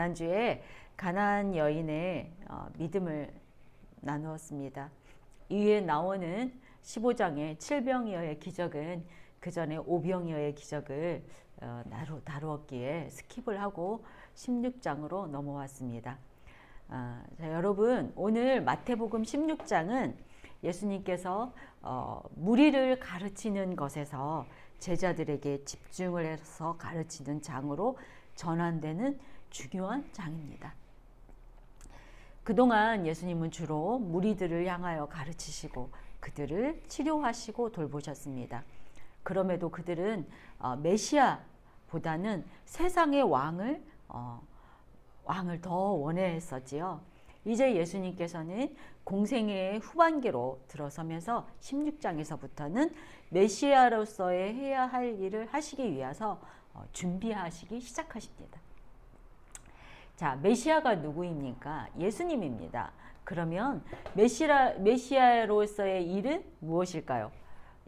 지난주에 가나안 여인의 믿음을 나누었습니다. 이후에 나오는 15장의 7병이어의 기적은 그 전에 5병이어의 기적을 다루었기에 스킵을 하고 16장으로 넘어왔습니다. 자, 여러분, 오늘 마태복음 16장은 예수님께서 무리를 가르치는 것에서 제자들에게 집중을 해서 가르치는 장으로 전환되는 중요한 장입니다. 그동안 예수님은 주로 무리들을 향하여 가르치시고 그들을 치료하시고 돌보셨습니다. 그럼에도 그들은 메시아보다는 세상의 왕을 더 원했었지요. 이제 예수님께서는 공생애의 후반기로 들어서면서 16장에서부터는 메시아로서의 해야 할 일을 하시기 위해서 준비하시기 시작하십니다. 자, 메시아가 누구입니까? 예수님입니다. 그러면 메시아로서의 일은 무엇일까요?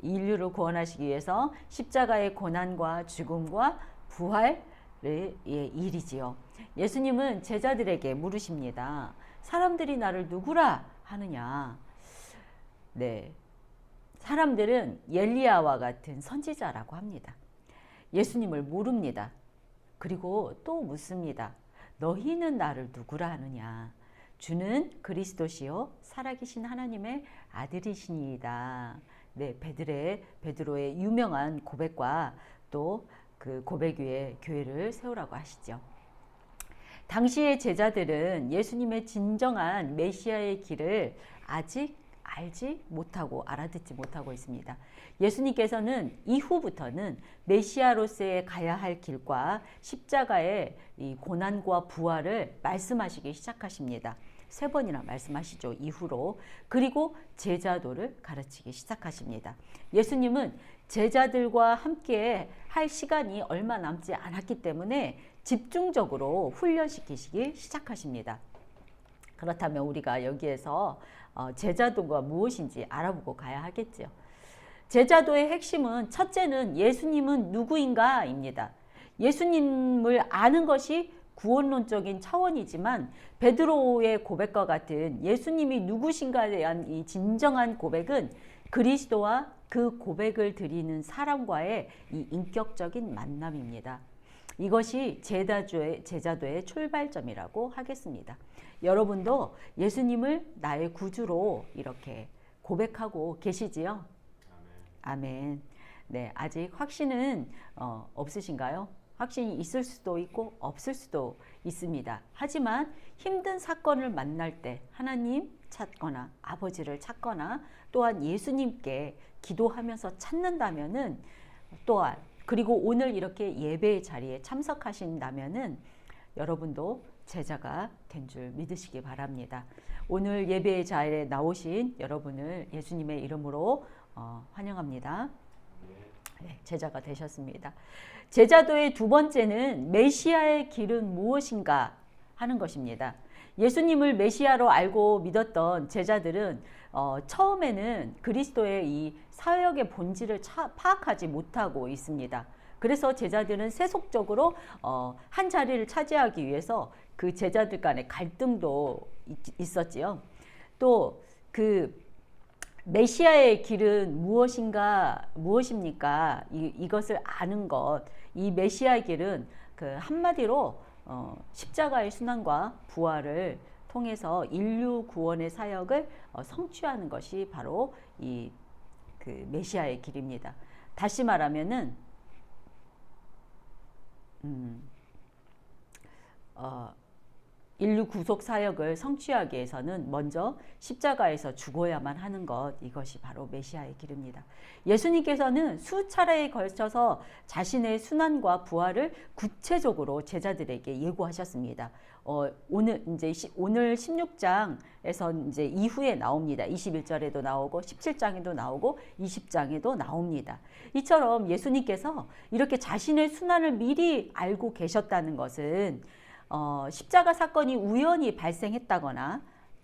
인류를 구원하시기 위해서 십자가의 고난과 죽음과 부활의 일이지요. 예수님은 제자들에게 물으십니다. 사람들이 나를 누구라 하느냐? 네, 사람들은 엘리야와 같은 선지자라고 합니다. 예수님을 모릅니다. 그리고 또 묻습니다. 너희는 나를 누구라 하느냐? 주는 그리스도시요 살아계신 하나님의 아들이시니이다. 네, 베드로의 유명한 고백과 또 그 고백 위에 교회를 세우라고 하시죠. 당시의 제자들은 예수님의 진정한 메시아의 길을 아직 알지 못하고 알아듣지 못하고 있습니다. 예수님께서는 이후부터는 메시아로서의 가야 할 길과 십자가의 이 고난과 부활을 말씀하시기 시작하십니다. 3번이나 말씀하시죠. 이후로. 그리고 제자도를 가르치기 시작하십니다. 예수님은 제자들과 함께 할 시간이 얼마 남지 않았기 때문에 집중적으로 훈련시키시기 시작하십니다. 그렇다면 우리가 여기에서 제자도가 무엇인지 알아보고 가야 하겠죠. 제자도의 핵심은 첫째는 예수님은 누구인가입니다. 예수님을 아는 것이 구원론적인 차원이지만 베드로의 고백과 같은 예수님이 누구신가에 대한 이 진정한 고백은 그리스도와 그 고백을 드리는 사람과의 이 인격적인 만남입니다. 이것이 제자도의 출발점이라고 하겠습니다. 여러분도 예수님을 나의 구주로 이렇게 고백하고 계시지요? 아멘. 네, 아직 확신은 없으신가요? 확신이 있을 수도 있고 없을 수도 있습니다. 하지만 힘든 사건을 만날 때 하나님 찾거나 아버지를 찾거나 또한 예수님께 기도하면서 찾는다면은 또한 그리고 오늘 이렇게 예배의 자리에 참석하신다면은 여러분도 제자가 된 줄 믿으시기 바랍니다. 오늘 예배의 자리에 나오신 여러분을 예수님의 이름으로 환영합니다. 네, 제자가 되셨습니다. 제자도의 두 번째는 메시아의 길은 무엇인가 하는 것입니다. 예수님을 메시아로 알고 믿었던 제자들은 처음에는 그리스도의 이 사역의 본질을 파악하지 못하고 있습니다. 그래서 제자들은 세속적으로 한 자리를 차지하기 위해서 그 제자들 간의 갈등도 있었지요. 또 그 메시아의 길은 무엇입니까? 이것을 아는 것, 이 메시아의 길은 그 한마디로 십자가의 순환과 부활을 통해서 인류 구원의 사역을 성취하는 것이 바로 이 그 메시아의 길입니다. 다시 말하면은 인류 구속 사역을 성취하기 위해서는 먼저 십자가에서 죽어야만 하는 것, 이것이 바로 메시아의 길입니다. 예수님께서는 수차례에 걸쳐서 자신의 순환과 부활을 구체적으로 제자들에게 예고하셨습니다. 오늘 16장에서 이제 이후에 나옵니다. 21절에도 나오고 17장에도 나오고 20장에도 나옵니다. 이처럼 예수님께서 이렇게 자신의 순환을 미리 알고 계셨다는 것은 십자가 사건이 우연히 발생했다거나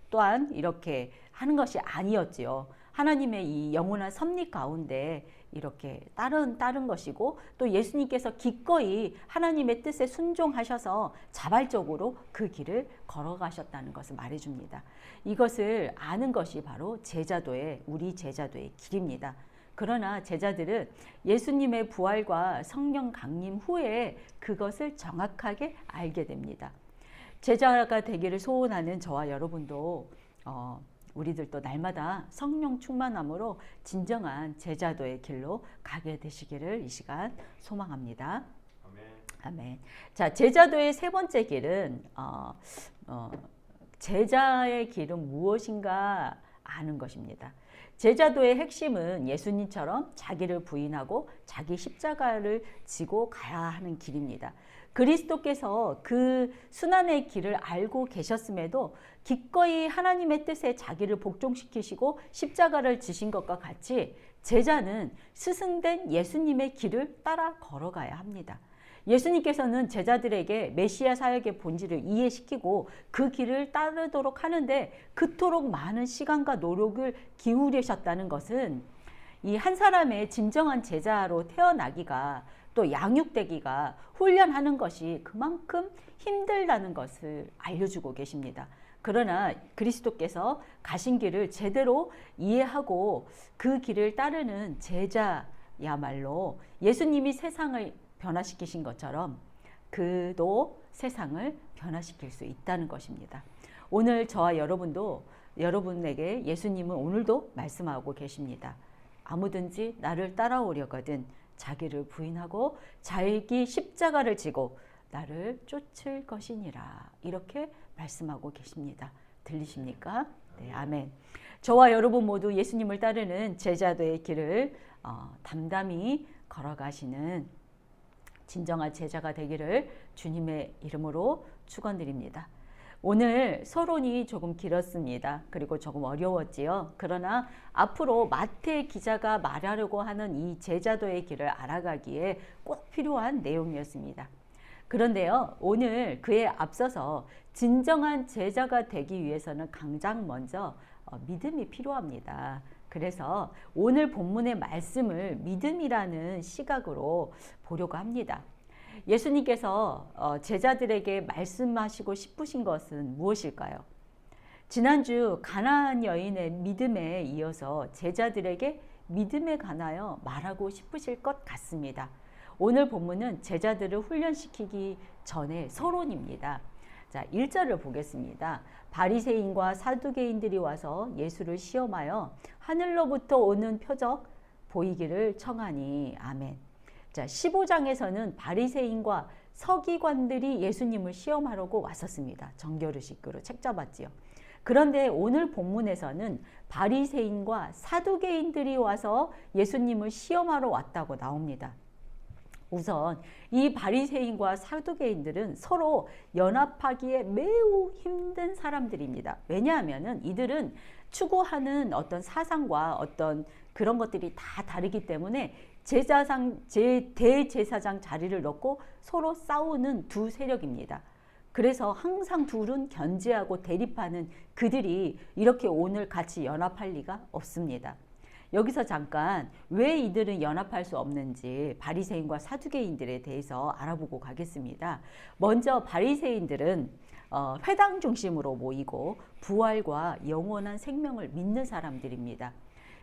또한 이렇게 하는 것이 아니었지요. 하나님의 이 영원한 섭리 가운데 이렇게 따른 것이고, 또 예수님께서 기꺼이 하나님의 뜻에 순종하셔서 자발적으로 그 길을 걸어가셨다는 것을 말해줍니다. 이것을 아는 것이 바로 우리 제자도의 길입니다. 그러나 제자들은 예수님의 부활과 성령 강림 후에 그것을 정확하게 알게 됩니다. 제자가 되기를 소원하는 저와 여러분도 우리들도 날마다 성령 충만함으로 진정한 제자도의 길로 가게 되시기를 이 시간 소망합니다. 아멘. 자, 제자도의 세 번째 길은 제자의 길은 무엇인가 아는 것입니다. 제자도의 핵심은 예수님처럼 자기를 부인하고 자기 십자가를 지고 가야 하는 길입니다. 그리스도께서 그 순환의 길을 알고 계셨음에도 기꺼이 하나님의 뜻에 자기를 복종시키시고 십자가를 지신 것과 같이 제자는 스승된 예수님의 길을 따라 걸어가야 합니다. 예수님께서는 제자들에게 메시아 사역의 본질을 이해시키고 그 길을 따르도록 하는데 그토록 많은 시간과 노력을 기울이셨다는 것은 이 한 사람의 진정한 제자로 태어나기가 또 양육되기가 훈련하는 것이 그만큼 힘들다는 것을 알려주고 계십니다. 그러나 그리스도께서 가신 길을 제대로 이해하고 그 길을 따르는 제자야말로 예수님이 세상을 변화시키신 것처럼 그도 세상을 변화시킬 수 있다는 것입니다. 오늘 저와 여러분에게 예수님은 오늘도 말씀하고 계십니다. 아무든지 나를 따라오려거든 자기를 부인하고 자기 십자가를 지고 나를 쫓을 것이니라. 이렇게 말씀하고 계십니다. 들리십니까? 네, 아멘. 저와 여러분 모두 예수님을 따르는 제자도의 길을 담담히 걸어가시는 진정한 제자가 되기를 주님의 이름으로 축원드립니다. 오늘 서론이 조금 길었습니다. 그리고 조금 어려웠지요. 그러나 앞으로 마태 기자가 말하려고 하는 이 제자도의 길을 알아가기에 꼭 필요한 내용이었습니다. 그런데요, 오늘 그에 앞서서 진정한 제자가 되기 위해서는 가장 먼저 믿음이 필요합니다. 그래서 오늘 본문의 말씀을 믿음이라는 시각으로 보려고 합니다. 예수님께서 제자들에게 말씀하시고 싶으신 것은 무엇일까요? 지난주 가나안 여인의 믿음에 이어서 제자들에게 믿음에 관하여 말하고 싶으실 것 같습니다. 오늘 본문은 제자들을 훈련시키기 전에 서론입니다. 자, 1절을 보겠습니다. 바리새인과 사두개인들이 와서 예수를 시험하여 하늘로부터 오는 표적 보이기를 청하니. 아멘. 자, 15장에서는 바리새인과 서기관들이 예수님을 시험하려고 왔었습니다. 정결을 이끌어 책 잡았지요. 그런데 오늘 본문에서는 바리새인과 사두개인들이 와서 예수님을 시험하러 왔다고 나옵니다. 우선 이 바리새인과 사두개인들은 서로 연합하기에 매우 힘든 사람들입니다. 왜냐하면 이들은 추구하는 어떤 사상과 어떤 그런 것들이 다 다르기 때문에 대제사장 자리를 놓고 서로 싸우는 두 세력입니다. 그래서 항상 둘은 견제하고 대립하는 그들이 이렇게 오늘 같이 연합할 리가 없습니다. 여기서 잠깐 왜 이들은 연합할 수 없는지 바리새인과 사두개인들에 대해서 알아보고 가겠습니다. 먼저 바리새인들은 회당 중심으로 모이고 부활과 영원한 생명을 믿는 사람들입니다.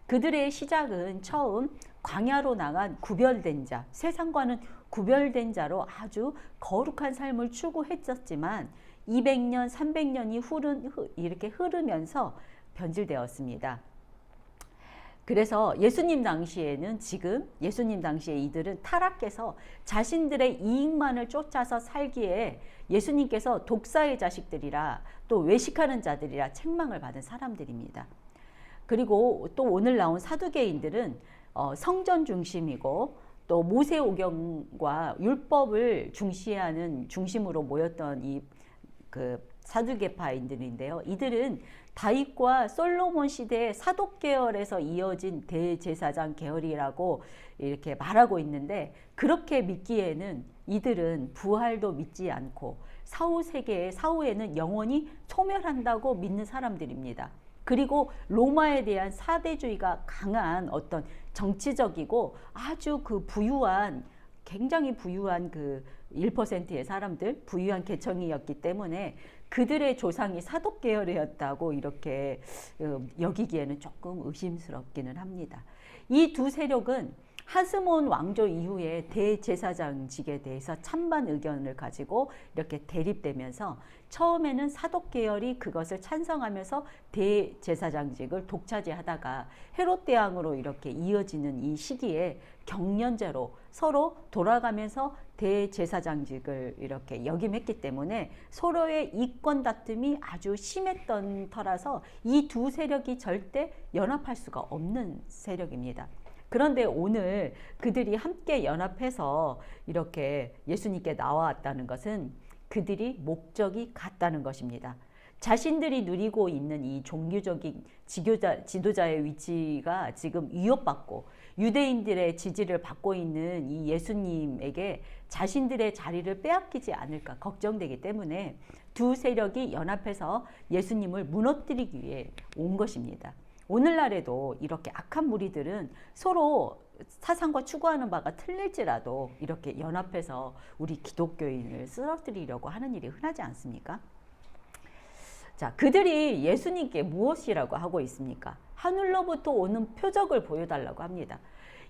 그들의 시작은 처음 광야로 나간 구별된 자, 세상과는 구별된 자로 아주 거룩한 삶을 추구했었지만 200년, 300년이 이렇게 흐르면서 변질되었습니다. 그래서 예수님 당시에 이들은 타락해서 자신들의 이익만을 쫓아서 살기에 예수님께서 독사의 자식들이라 또 외식하는 자들이라 책망을 받은 사람들입니다. 그리고 또 오늘 나온 사두개인들은 성전 중심이고 또 모세오경과 율법을 중심으로 모였던 사두개파인들인데요. 이들은 다윗과 솔로몬 시대의 사독 계열에서 이어진 대제사장 계열이라고 이렇게 말하고 있는데, 그렇게 믿기에는 이들은 부활도 믿지 않고 사후에는 영원히 소멸한다고 믿는 사람들입니다. 그리고 로마에 대한 사대주의가 강한 어떤 정치적이고 아주 그 부유한, 굉장히 부유한 그 1%의 사람들, 부유한 계층이었기 때문에 그들의 조상이 사독 계열이었다고 이렇게 여기기에는 조금 의심스럽기는 합니다. 이 두 세력은 하스몬 왕조 이후에 대제사장직에 대해서 찬반 의견을 가지고 이렇게 대립되면서 처음에는 사독 계열이 그것을 찬성하면서 대제사장직을 독차지하다가 헤롯 대왕으로 이렇게 이어지는 이 시기에 경련제로 서로 돌아가면서 대제사장직을 이렇게 역임했기 때문에 서로의 이권 다툼이 아주 심했던 터라서 이 두 세력이 절대 연합할 수가 없는 세력입니다. 그런데 오늘 그들이 함께 연합해서 이렇게 예수님께 나와왔다는 것은 그들이 목적이 같다는 것입니다. 자신들이 누리고 있는 이 종교적인 지도자의 위치가 지금 위협받고 유대인들의 지지를 받고 있는 이 예수님에게 자신들의 자리를 빼앗기지 않을까 걱정되기 때문에 두 세력이 연합해서 예수님을 무너뜨리기 위해 온 것입니다. 오늘날에도 이렇게 악한 무리들은 서로 사상과 추구하는 바가 틀릴지라도 이렇게 연합해서 우리 기독교인을 쓰러뜨리려고 하는 일이 흔하지 않습니까? 자, 그들이 예수님께 무엇이라고 하고 있습니까? 하늘로부터 오는 표적을 보여달라고 합니다.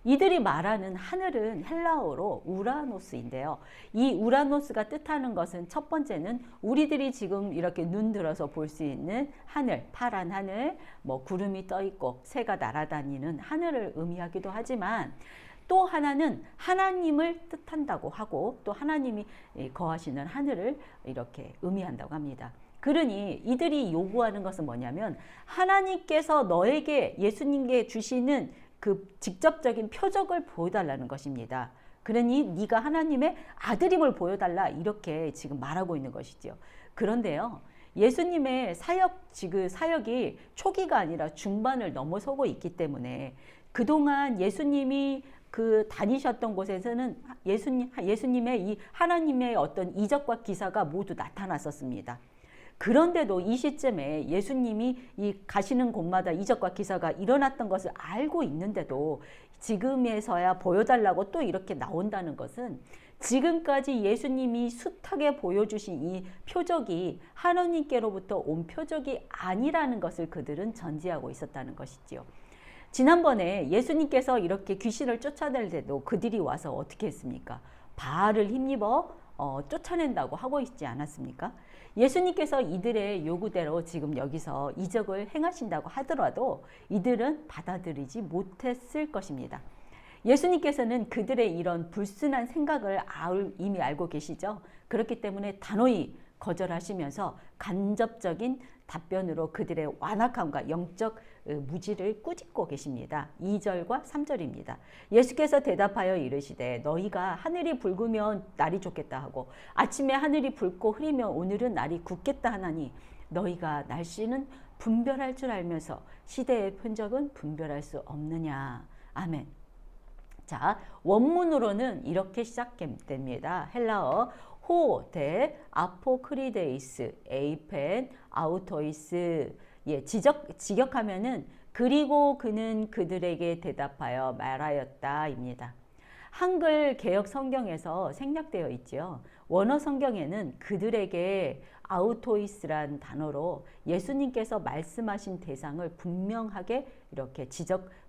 이들이 말하는 하늘은 헬라어로 우라노스인데요. 이 우라노스가 뜻하는 것은 첫 번째는 우리들이 지금 이렇게 눈 들어서 볼 수 있는 하늘, 파란 하늘, 뭐 구름이 떠 있고 새가 날아다니는 하늘을 의미하기도 하지만 또 하나는 하나님을 뜻한다고 하고 또 하나님이 거하시는 하늘을 이렇게 의미한다고 합니다. 그러니 이들이 요구하는 것은 뭐냐면 하나님께서 너에게 예수님께 주시는 그 직접적인 표적을 보여달라는 것입니다. 그러니 네가 하나님의 아들임을 보여달라 이렇게 지금 말하고 있는 것이죠. 그런데요, 예수님의 사역이 초기가 아니라 중반을 넘어서고 있기 때문에 그동안 예수님이 그 다니셨던 곳에서는 예수님의 이 하나님의 어떤 이적과 기사가 모두 나타났었습니다. 그런데도 이 시점에 예수님이 이 가시는 곳마다 이적과 기사가 일어났던 것을 알고 있는데도 지금에서야 보여달라고 또 이렇게 나온다는 것은 지금까지 예수님이 숱하게 보여주신 이 표적이 하나님께로부터 온 표적이 아니라는 것을 그들은 전제하고 있었다는 것이지요. 지난번에 예수님께서 이렇게 귀신을 쫓아낼 때도 그들이 와서 어떻게 했습니까? 바알을 힘입어 쫓아낸다고 하고 있지 않았습니까? 예수님께서 이들의 요구대로 지금 여기서 이적을 행하신다고 하더라도 이들은 받아들이지 못했을 것입니다. 예수님께서는 그들의 이런 불순한 생각을 이미 알고 계시죠. 그렇기 때문에 단호히 거절하시면서 간접적인 답변으로 그들의 완악함과 영적 무지를 꾸짖고 계십니다. 2절과 3절입니다. 예수께서 대답하여 이르시되 너희가 하늘이 붉으면 날이 좋겠다 하고 아침에 하늘이 붉고 흐리면 오늘은 날이 굳겠다 하나니 너희가 날씨는 분별할 줄 알면서 시대의 흔적은 분별할 수 없느냐. 아멘. 자, 원문으로는 이렇게 시작됩니다. 헬라어 호, 아포크리데이스, 에이펜, 아우토이스. 예, 직역하면은 그리고 그는 그들에게 대답하여 말하였다입니다. 한글 개역 성경에서 생략되어 있죠. 원어 성경에는 그들에게 아우토이스란 단어로 예수님께서 말씀하신 대상을 분명하게 이렇게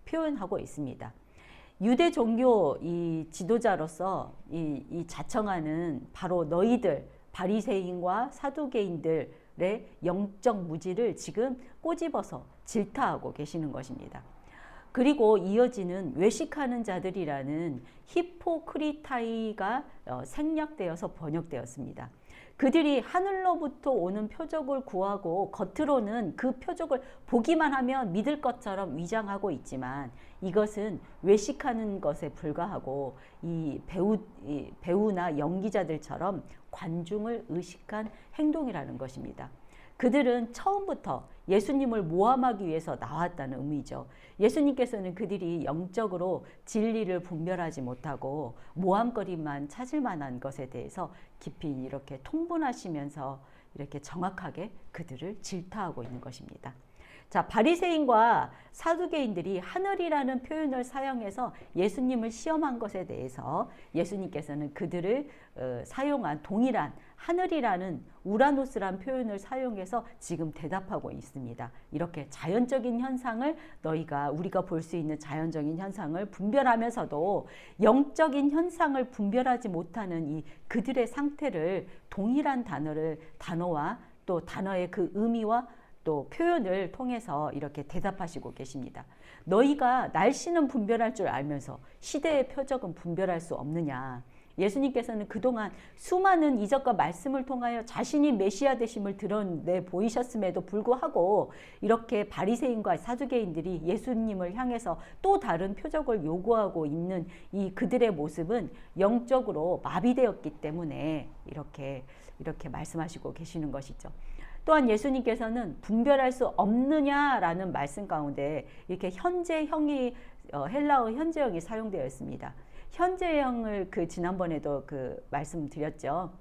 표현하고 있습니다. 유대 종교 이 지도자로서 이 자청하는 바로 너희들 바리새인과 사두개인들의 영적 무지를 지금 꼬집어서 질타하고 계시는 것입니다. 그리고 이어지는 외식하는 자들이라는 히포크리타이가 생략되어서 번역되었습니다. 그들이 하늘로부터 오는 표적을 구하고 겉으로는 그 표적을 보기만 하면 믿을 것처럼 위장하고 있지만 이것은 외식하는 것에 불과하고 이 배우나 연기자들처럼 관중을 의식한 행동이라는 것입니다. 그들은 처음부터 예수님을 모함하기 위해서 나왔다는 의미죠. 예수님께서는 그들이 영적으로 진리를 분별하지 못하고 모함거리만 찾을 만한 것에 대해서 깊이 이렇게 통분하시면서 이렇게 정확하게 그들을 질타하고 있는 것입니다. 자, 바리새인과 사두개인들이 하늘이라는 표현을 사용해서 예수님을 시험한 것에 대해서 예수님께서는 그들을 사용한 동일한 하늘이라는 우라노스란 표현을 사용해서 지금 대답하고 있습니다. 이렇게 자연적인 현상을 우리가 볼 수 있는 자연적인 현상을 분별하면서도 영적인 현상을 분별하지 못하는 이 그들의 상태를 동일한 단어와 또 단어의 그 의미와 또 표현을 통해서 이렇게 대답하시고 계십니다. 너희가 날씨는 분별할 줄 알면서 시대의 표적은 분별할 수 없느냐. 예수님께서는 그동안 수많은 이적과 말씀을 통하여 자신이 메시아 되심을 드러내 보이셨음에도 불구하고 이렇게 바리새인과 사두개인들이 예수님을 향해서 또 다른 표적을 요구하고 있는 이 그들의 모습은 영적으로 마비되었기 때문에 이렇게 말씀하시고 계시는 것이죠. 또한 예수님께서는 분별할 수 없느냐라는 말씀 가운데 이렇게 현재형이 헬라어 현재형이 사용되어 있습니다. 현재형을 지난번에도 말씀드렸죠.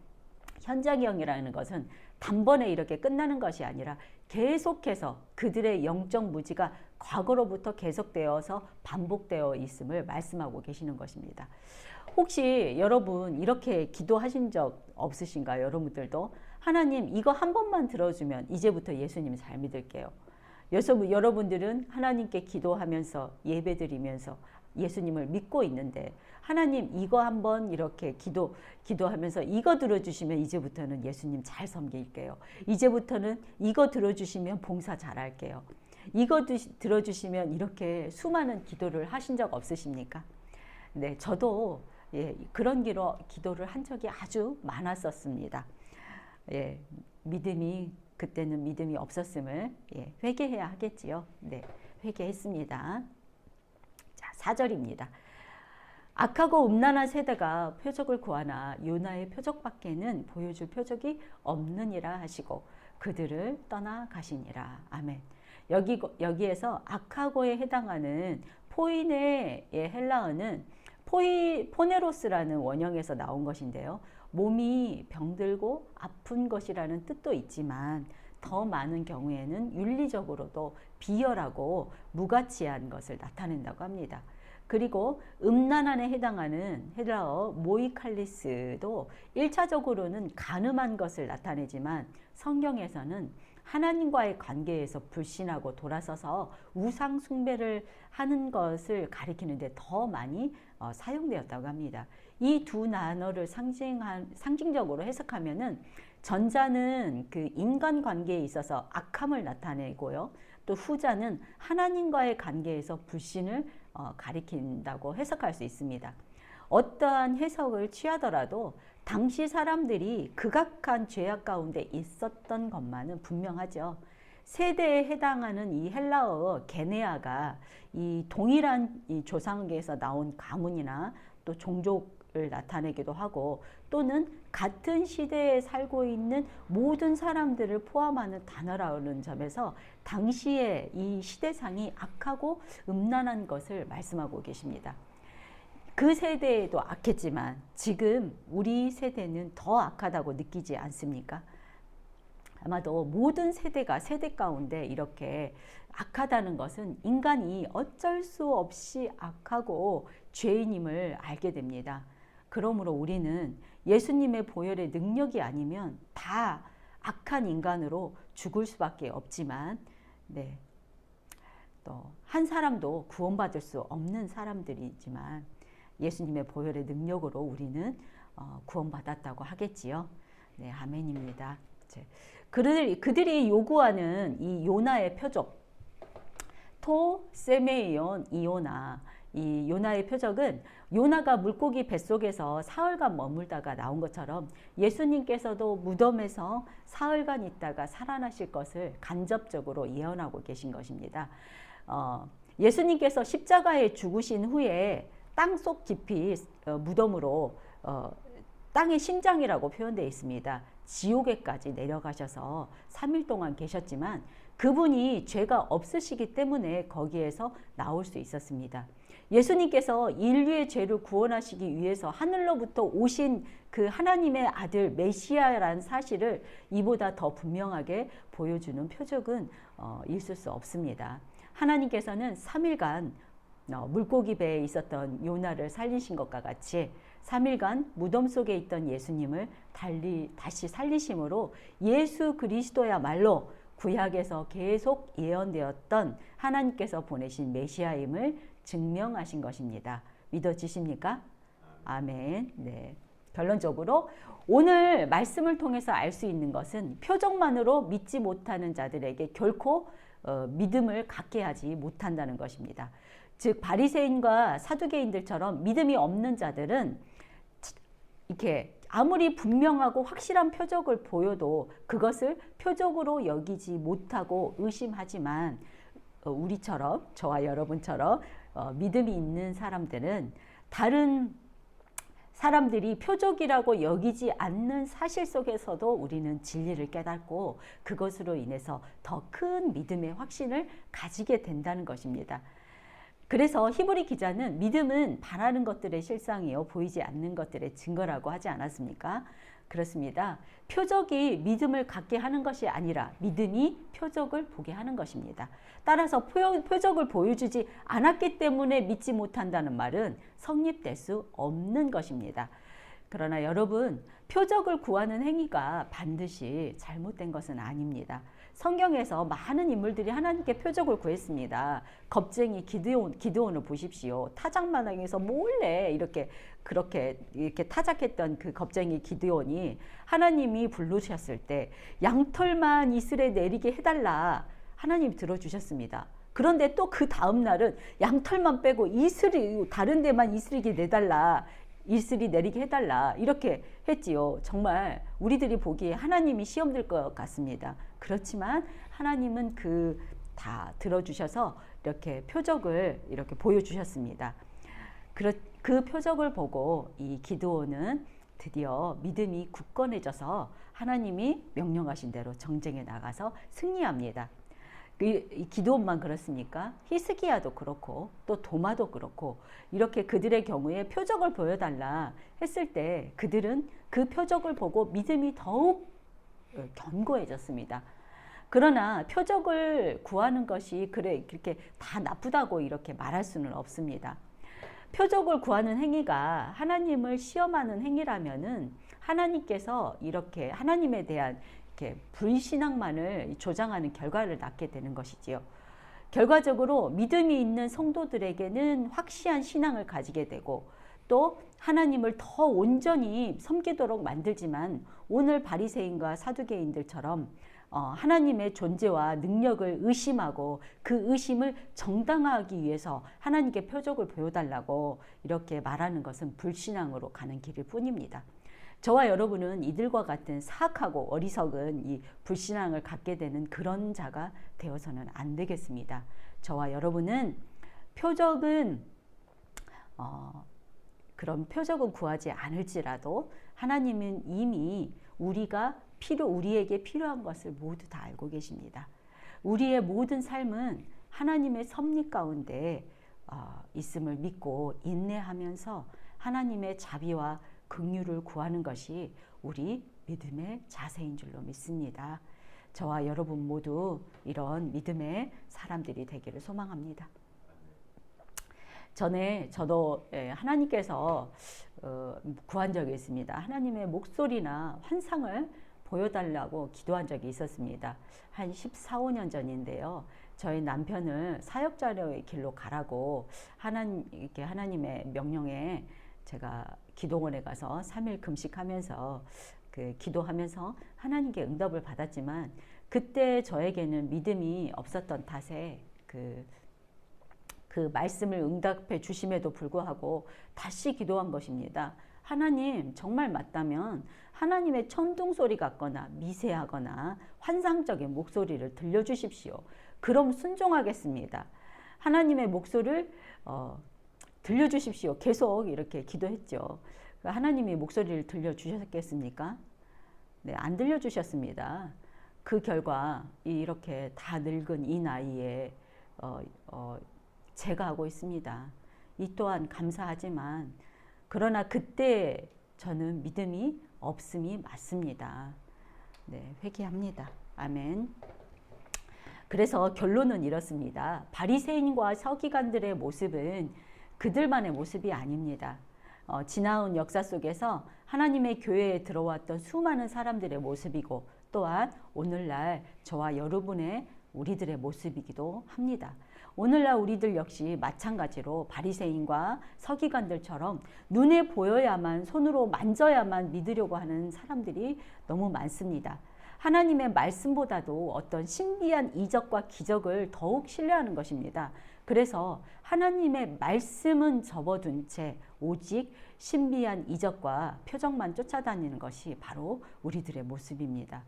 현재형이라는 것은 단번에 이렇게 끝나는 것이 아니라 계속해서 그들의 영적 무지가 과거로부터 계속되어서 반복되어 있음을 말씀하고 계시는 것입니다. 혹시 여러분 이렇게 기도하신 적 없으신가요? 여러분들도 하나님 이거 한 번만 들어주면 이제부터 예수님 잘 믿을게요. 여러분들은 하나님께 기도하면서 예배드리면서 예수님을 믿고 있는데 하나님 이거 한번 이렇게 기도하면서 이거 들어주시면 이제부터는 예수님 잘 섬길게요. 이제부터는 이거 들어주시면 봉사 잘할게요. 이거 들어주시면 이렇게 수많은 기도를 하신 적 없으십니까? 네, 저도 그런 기도를 한 적이 아주 많았었습니다. 그때는 믿음이 없었음을 회개해야 하겠지요. 네, 회개했습니다. 자, 4절입니다. 악하고 음란한 세대가 표적을 구하나 요나의 표적밖에는 보여줄 표적이 없느니라 하시고 그들을 떠나가시니라. 아멘. 여기에서 악하고에 해당하는 포이네의 헬라어는 포네로스라는 원형에서 나온 것인데요. 몸이 병들고 아픈 것이라는 뜻도 있지만 더 많은 경우에는 윤리적으로도 비열하고 무가치한 것을 나타낸다고 합니다. 그리고 음란한에 해당하는 헬라어 모이칼리스도 1차적으로는 간음한 것을 나타내지만 성경에서는 하나님과의 관계에서 불신하고 돌아서서 우상 숭배를 하는 것을 가리키는데 더 많이 사용되었다고 합니다. 이 두 단어를 상징적으로 해석하면은 전자는 그 인간관계에 있어서 악함을 나타내고요. 또 후자는 하나님과의 관계에서 불신을 가리킨다고 해석할 수 있습니다. 어떠한 해석을 취하더라도 당시 사람들이 극악한 죄악 가운데 있었던 것만은 분명하죠. 세대에 해당하는 이 헬라어 게네아가 이 동일한 이 조상에게서 나온 가문이나 또 종족을 나타내기도 하고 또는 같은 시대에 살고 있는 모든 사람들을 포함하는 단어라는 점에서 당시의 이 시대상이 악하고 음란한 것을 말씀하고 계십니다. 그 세대에도 악했지만 지금 우리 세대는 더 악하다고 느끼지 않습니까? 아마도 모든 세대 가운데 이렇게 악하다는 것은 인간이 어쩔 수 없이 악하고 죄인임을 알게 됩니다. 그러므로 우리는 예수님의 보혈의 능력이 아니면 다 악한 인간으로 죽을 수밖에 없지만 또 한 사람도 구원받을 수 없는 사람들이지만 예수님의 보혈의 능력으로 우리는 구원받았다고 하겠지요. 네, 아멘입니다. 그들이 요구하는 이 요나의 표적, 토 세메이온 이오나, 이 요나의 표적은 요나가 물고기 뱃속에서 사흘간 머물다가 나온 것처럼 예수님께서도 무덤에서 사흘간 있다가 살아나실 것을 간접적으로 예언하고 계신 것입니다. 예수님께서 십자가에 죽으신 후에 땅속 깊이 무덤으로 땅의 심장이라고 표현되어 있습니다. 지옥에까지 내려가셔서 3일 동안 계셨지만 그분이 죄가 없으시기 때문에 거기에서 나올 수 있었습니다. 예수님께서 인류의 죄를 구원하시기 위해서 하늘로부터 오신 그 하나님의 아들 메시아라는 사실을 이보다 더 분명하게 보여주는 표적은 있을 수 없습니다. 하나님께서는 3일간 물고기 배에 있었던 요나를 살리신 것과 같이 3일간 무덤 속에 있던 예수님을 다시 살리심으로 예수 그리스도야말로 구약에서 계속 예언되었던 하나님께서 보내신 메시아임을 증명하신 것입니다. 믿어지십니까? 아멘. 네. 결론적으로 오늘 말씀을 통해서 알 수 있는 것은 표적만으로 믿지 못하는 자들에게 결코 믿음을 갖게 하지 못한다는 것입니다. 즉 바리새인과 사두개인들처럼 믿음이 없는 자들은 이렇게 아무리 분명하고 확실한 표적을 보여도 그것을 표적으로 여기지 못하고 의심하지만 우리처럼, 저와 여러분처럼 믿음이 있는 사람들은 다른 사람들이 표적이라고 여기지 않는 사실 속에서도 우리는 진리를 깨닫고 그것으로 인해서 더 큰 믿음의 확신을 가지게 된다는 것입니다. 그래서 히브리 기자는 믿음은 바라는 것들의 실상이요 보이지 않는 것들의 증거라고 하지 않았습니까? 그렇습니다. 표적이 믿음을 갖게 하는 것이 아니라 믿음이 표적을 보게 하는 것입니다. 따라서 표적을 보여주지 않았기 때문에 믿지 못한다는 말은 성립될 수 없는 것입니다. 그러나 여러분, 표적을 구하는 행위가 반드시 잘못된 것은 아닙니다. 성경에서 많은 인물들이 하나님께 표적을 구했습니다. 겁쟁이 기드온을 보십시오. 타작마당에서 몰래 그렇게 타작했던 그 겁쟁이 기드온이 하나님이 부르셨을 때 양털만 이슬에 내리게 해달라. 하나님이 들어주셨습니다. 그런데 또 그 다음 날은 양털만 빼고 다른 데만 이슬이 내리게 해달라 이렇게 했지요. 정말 우리들이 보기에 하나님이 시험될 것 같습니다. 그렇지만 하나님은 다 들어주셔서 이렇게 표적을 이렇게 보여주셨습니다. 그 표적을 보고 이 기드온은 드디어 믿음이 굳건해져서 하나님이 명령하신 대로 정쟁에 나가서 승리합니다. 이 기드온만 그렇습니까? 히스기야도 그렇고 또 도마도 그렇고 이렇게 그들의 경우에 표적을 보여달라 했을 때 그들은 그 표적을 보고 믿음이 더욱 견고해졌습니다. 그러나 표적을 구하는 것이 그렇게 다 나쁘다고 이렇게 말할 수는 없습니다. 표적을 구하는 행위가 하나님을 시험하는 행위라면은 하나님께서 이렇게 하나님에 대한 이렇게 불신앙만을 조장하는 결과를 낳게 되는 것이지요. 결과적으로 믿음이 있는 성도들에게는 확실한 신앙을 가지게 되고 또 하나님을 더 온전히 섬기도록 만들지만 오늘 바리새인과 사두개인들처럼 하나님의 존재와 능력을 의심하고 그 의심을 정당화하기 위해서 하나님께 표적을 보여달라고 이렇게 말하는 것은 불신앙으로 가는 길일 뿐입니다. 저와 여러분은 이들과 같은 사악하고 어리석은 이 불신앙을 갖게 되는 그런 자가 되어서는 안 되겠습니다. 저와 여러분은 그런 표적은 구하지 않을지라도 하나님은 이미 우리에게 필요한 것을 모두 다 알고 계십니다. 우리의 모든 삶은 하나님의 섭리 가운데 있음을 믿고 인내하면서 하나님의 자비와 긍휼을 구하는 것이 우리 믿음의 자세인 줄로 믿습니다. 저와 여러분 모두 이런 믿음의 사람들이 되기를 소망합니다. 저도 하나님께서 구한 적이 있습니다. 하나님의 목소리나 환상을 보여달라고 기도한 적이 있었습니다. 한 14, 15년 전인데요. 저희 남편을 사역자의 길로 가라고 하나님의 명령에 제가 기도원에 가서 3일 금식하면서 기도하면서 하나님께 응답을 받았지만 그때 저에게는 믿음이 없었던 탓에 그 말씀을 응답해 주심에도 불구하고 다시 기도한 것입니다. 하나님, 정말 맞다면 하나님의 천둥 소리 같거나 미세하거나 환상적인 목소리를 들려주십시오. 그럼 순종하겠습니다. 하나님의 목소리를 들려주십시오. 계속 이렇게 기도했죠. 하나님이 목소리를 들려주셨겠습니까? 네, 안 들려주셨습니다. 그 결과 이렇게 다 늙은 이 나이에 제가 하고 있습니다. 이 또한 감사하지만 그러나 그때 저는 믿음이 없음이 맞습니다. 네, 회개합니다. 아멘. 그래서 결론은 이렇습니다. 바리새인과 서기관들의 모습은 그들만의 모습이 아닙니다. 지나온 역사 속에서 하나님의 교회에 들어왔던 수많은 사람들의 모습이고 또한 오늘날 저와 여러분의 우리들의 모습이기도 합니다. 오늘날 우리들 역시 마찬가지로 바리새인과 서기관들처럼 눈에 보여야만, 손으로 만져야만 믿으려고 하는 사람들이 너무 많습니다. 하나님의 말씀보다도 어떤 신비한 이적과 기적을 더욱 신뢰하는 것입니다. 그래서 하나님의 말씀은 접어둔 채 오직 신비한 이적과 표적만 쫓아다니는 것이 바로 우리들의 모습입니다.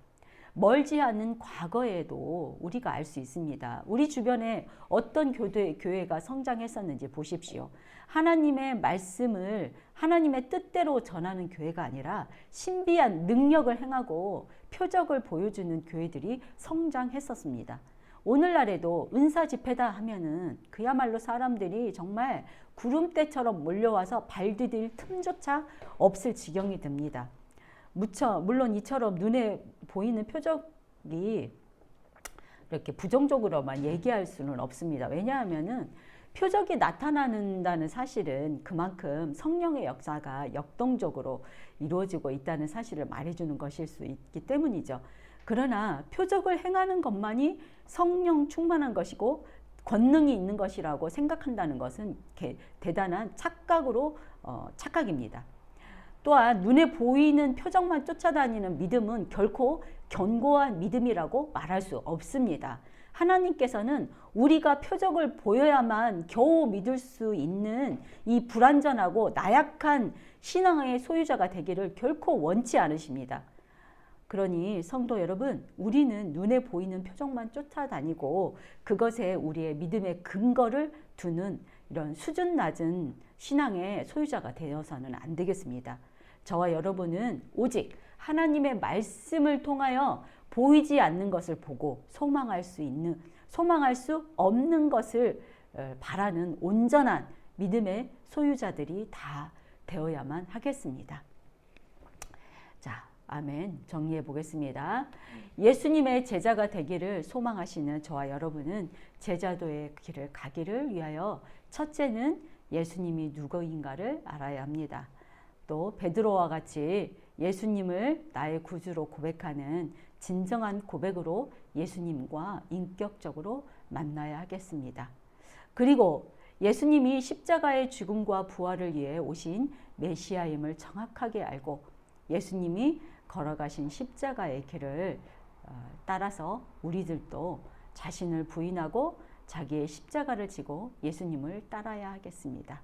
멀지 않은 과거에도 우리가 알 수 있습니다. 우리 주변에 어떤 교회가 성장했었는지 보십시오. 하나님의 말씀을 하나님의 뜻대로 전하는 교회가 아니라 신비한 능력을 행하고 표적을 보여주는 교회들이 성장했었습니다. 오늘날에도 은사 집회다 하면은 그야말로 사람들이 정말 구름대처럼 몰려와서 발 디딜 틈조차 없을 지경이 됩니다. 물론 이처럼 눈에 보이는 표적이 이렇게 부정적으로만 얘기할 수는 없습니다. 왜냐하면은 표적이 나타난다는 사실은 그만큼 성령의 역사가 역동적으로 이루어지고 있다는 사실을 말해주는 것일 수 있기 때문이죠. 그러나 표적을 행하는 것만이 성령 충만한 것이고 권능이 있는 것이라고 생각한다는 것은 대단한 착각입니다. 또한 눈에 보이는 표적만 쫓아다니는 믿음은 결코 견고한 믿음이라고 말할 수 없습니다. 하나님께서는 우리가 표적을 보여야만 겨우 믿을 수 있는 이 불완전하고 나약한 신앙의 소유자가 되기를 결코 원치 않으십니다. 그러니 성도 여러분, 우리는 눈에 보이는 표적만 쫓아다니고 그것에 우리의 믿음의 근거를 두는 이런 수준 낮은 신앙의 소유자가 되어서는 안 되겠습니다. 저와 여러분은 오직 하나님의 말씀을 통하여 보이지 않는 것을 보고 소망할 수 없는 것을 바라는 온전한 믿음의 소유자들이 다 되어야만 하겠습니다. 자, 아멘. 정리해 보겠습니다. 예수님의 제자가 되기를 소망하시는 저와 여러분은 제자도의 길을 가기를 위하여 첫째는 예수님이 누구인가를 알아야 합니다. 또 베드로와 같이 예수님을 나의 구주로 고백하는 진정한 고백으로 예수님과 인격적으로 만나야 하겠습니다. 그리고 예수님이 십자가의 죽음과 부활을 위해 오신 메시아임을 정확하게 알고 예수님이 걸어가신 십자가의 길을 따라서 우리들도 자신을 부인하고 자기의 십자가를 지고 예수님을 따라야 하겠습니다.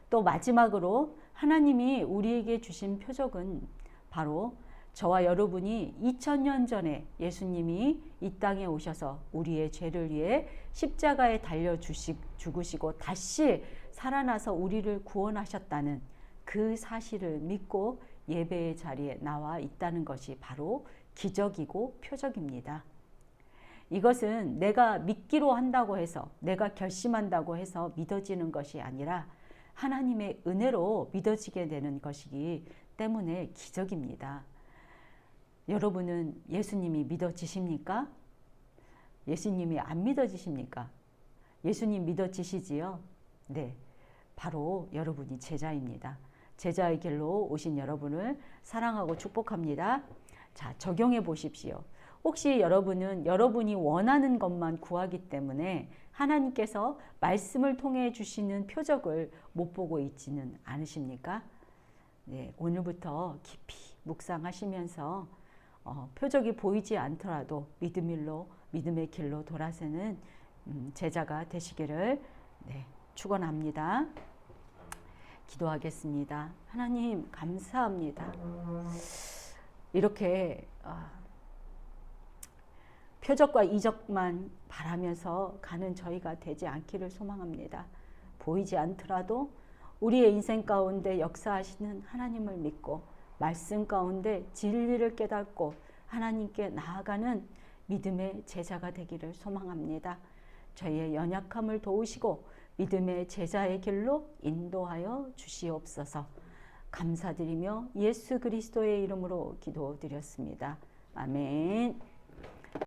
또 마지막으로 하나님이 우리에게 주신 표적은 바로 저와 여러분이 2000년 전에 예수님이 이 땅에 오셔서 우리의 죄를 위해 십자가에 달려 죽으시고 다시 살아나서 우리를 구원하셨다는 그 사실을 믿고 예배의 자리에 나와 있다는 것이 바로 기적이고 표적입니다. 이것은 내가 믿기로 한다고 해서, 내가 결심한다고 해서 믿어지는 것이 아니라 하나님의 은혜로 믿어지게 되는 것이기 때문에 기적입니다. 여러분은 예수님이 믿어지십니까? 예수님이 안 믿어지십니까? 예수님 믿어지시지요? 네, 바로 여러분이 제자입니다. 제자의 길로 오신 여러분을 사랑하고 축복합니다. 자, 적용해 보십시오. 혹시 여러분은 여러분이 원하는 것만 구하기 때문에 하나님께서 말씀을 통해 주시는 표적을 못 보고 있지는 않으십니까? 네, 오늘부터 깊이 묵상하시면서 표적이 보이지 않더라도 믿음의 길로 돌아서는 제자가 되시기를 축원합니다. 기도하겠습니다. 하나님 감사합니다. 이렇게 표적과 이적만 바라면서 가는 저희가 되지 않기를 소망합니다. 보이지 않더라도 우리의 인생 가운데 역사하시는 하나님을 믿고 말씀 가운데 진리를 깨닫고 하나님께 나아가는 믿음의 제자가 되기를 소망합니다. 저희의 연약함을 도우시고 믿음의 제자의 길로 인도하여 주시옵소서. 감사드리며 예수 그리스도의 이름으로 기도드렸습니다. 아멘.